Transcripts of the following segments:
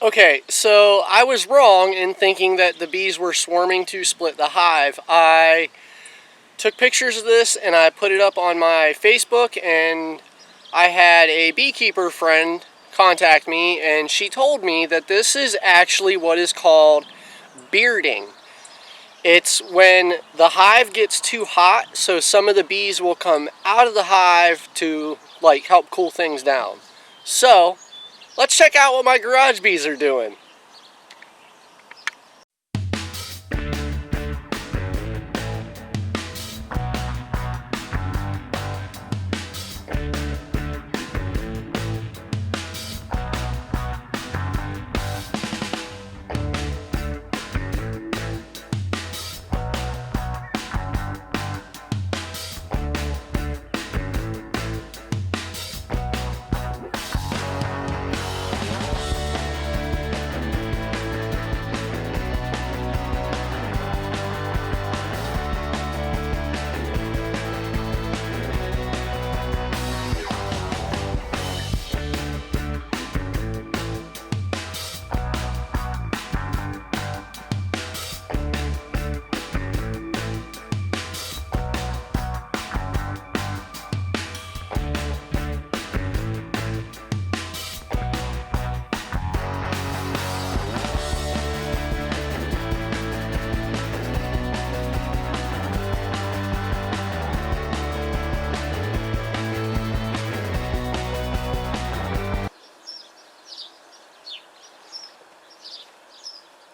Okay, so I was wrong in thinking that the bees were swarming to split the hive. I took pictures of this and I put it up on my Facebook, and I had a beekeeper friend contact me, and she told me that this is actually what is called bearding. It's when the hive gets too hot, so some of the bees will come out of the hive to like help cool things down. So let's check out what my garage bees are doing.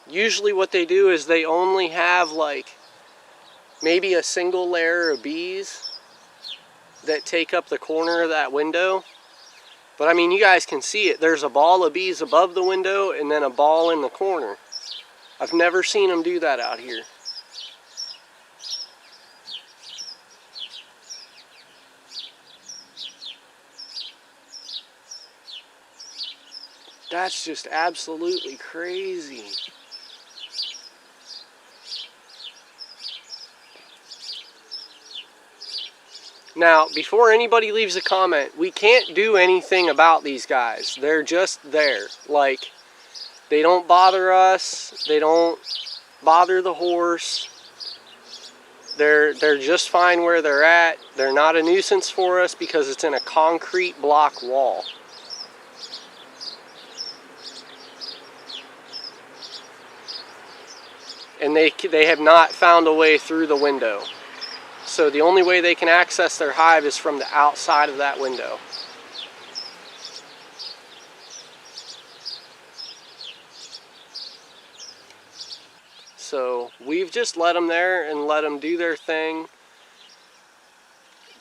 Usually what they do is they only have like maybe a single layer of bees that take up the corner of that window. But I mean, you guys can see it. There's a ball of bees above the window and then a ball in the corner. I've never seen them do that out here. That's just absolutely crazy. Now, before anybody leaves a comment, we can't do anything about these guys. They're just there. Like, they don't bother us. They don't bother the horse. They're just fine where they're at. They're not a nuisance for us because it's in a concrete block wall. And they have not found a way through the window. So the only way they can access their hive is from the outside of that window. So we've just let them there and let them do their thing.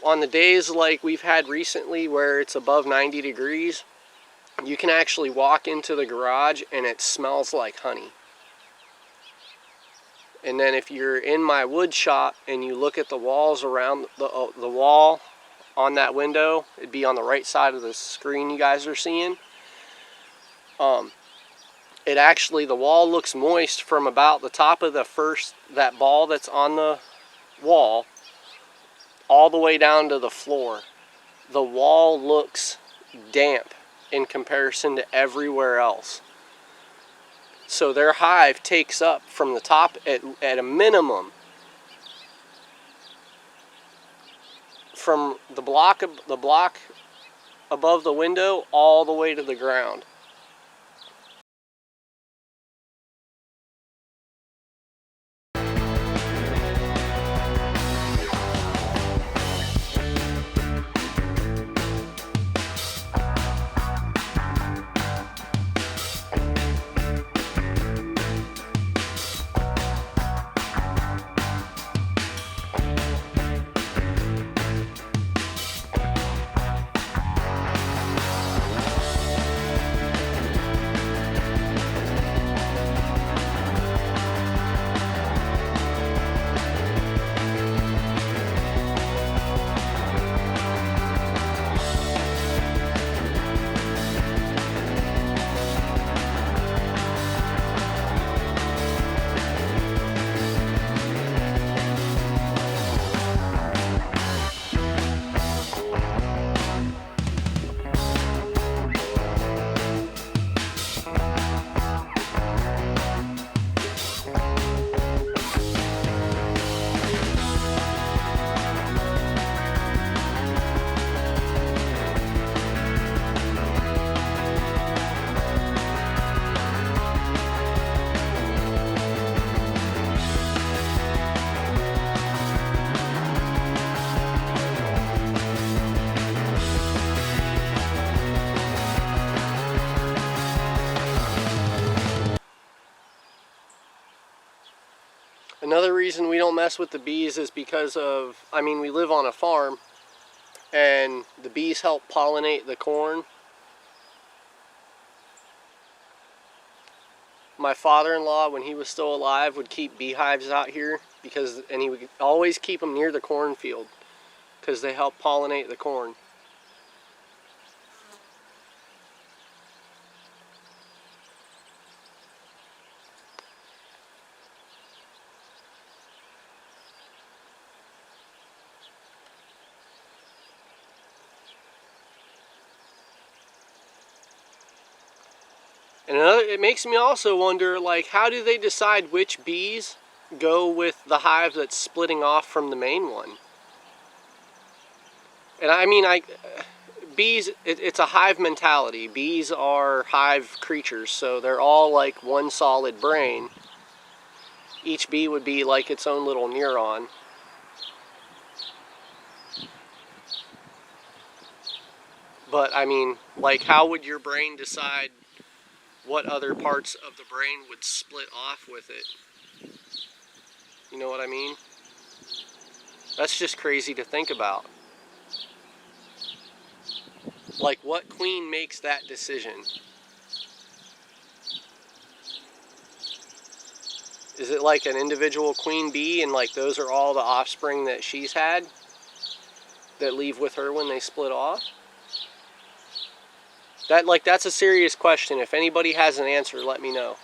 On the days like we've had recently where it's above 90 degrees, you can actually walk into the garage and it smells like honey. And then if you're in my wood shop and you look at the walls around the wall on that window, it'd be on the right side of the screen you guys are seeing. It actually, the wall looks moist from about the top of that ball that's on the wall all the way down to the floor. The wall looks damp in comparison to everywhere else. So their hive takes up from the top at a minimum from the block above the window all the way to the ground. Another reason we don't mess with the bees is because of, I mean, we live on a farm and the bees help pollinate the corn. My father-in-law, when he was still alive, would keep beehives out here and he would always keep them near the cornfield because they help pollinate the corn. And it makes me also wonder, like, how do they decide which bees go with the hive that's splitting off from the main one? And I mean, bees, it's a hive mentality. Bees are hive creatures, so they're all like one solid brain. Each bee would be like its own little neuron. But I mean, like, how would your brain decide what other parts of the brain would split off with it? You know what I mean? That's just crazy to think about. Like, what queen makes that decision? Is it like an individual queen bee and like those are all the offspring that she's had that leave with her when they split off? That's a serious question. If anybody has an answer, let me know.